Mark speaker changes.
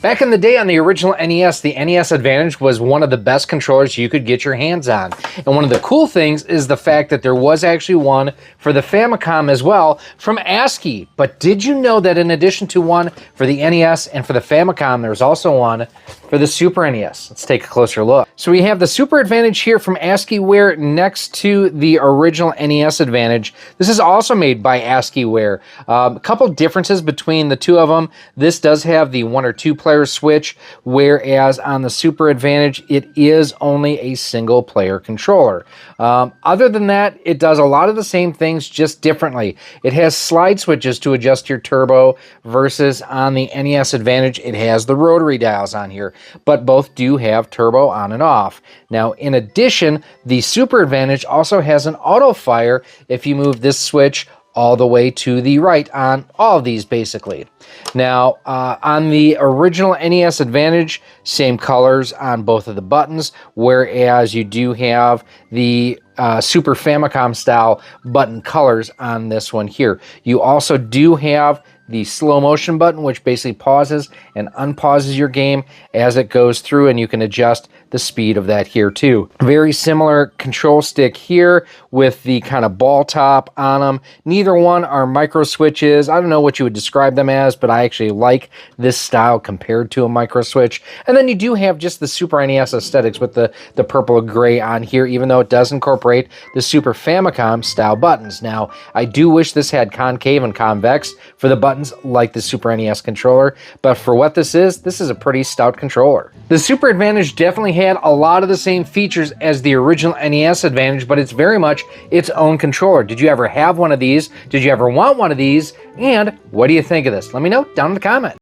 Speaker 1: Back in the day on the original NES, the NES Advantage was one of the best controllers you could get your hands on. And one of the cool things is the fact that there was actually one for the Famicom as well from ASCII. But did you know that in addition to one for the NES and for the Famicom, there's also one for the Super NES? Let's take a closer look. So we have the Super Advantage here from Asciiware next to the original NES Advantage. This is also made by Asciiware. A couple differences between the two of them. This does have the 1 or 2 player switch, whereas on the Super Advantage, it is only a single player controller. Other than that, it does a lot of the same things, just differently. It has slide switches to adjust your turbo, versus on the NES Advantage, it has the rotary dials on here, but both do have turbo on and off. Now, in addition, the Super Advantage also has an auto fire if you move this switch all the way to the right on all of these, basically. Now, on the original NES Advantage, same colors on both of the buttons, whereas you do have the Super Famicom style button colors on this one here. You also do have the slow motion button, which basically pauses and unpauses your game as it goes through, and you can adjust the speed of that here too. Very similar control stick here with the kind of ball top on them. Neither one are micro switches. I don't know what you would describe them as, but I actually like this style compared to a micro switch. And then you do have just the Super NES aesthetics with the purple and gray on here, even though it does incorporate the Super Famicom style buttons. Now, I do wish this had concave and convex for the buttons like the Super NES controller, but for what this is a pretty stout controller. The Super Advantage definitely had a lot of the same features as the original NES Advantage, but it's very much its own controller. Did you ever have one of these? Did you ever want one of these? And what do you think of this? Let me know down in the comments.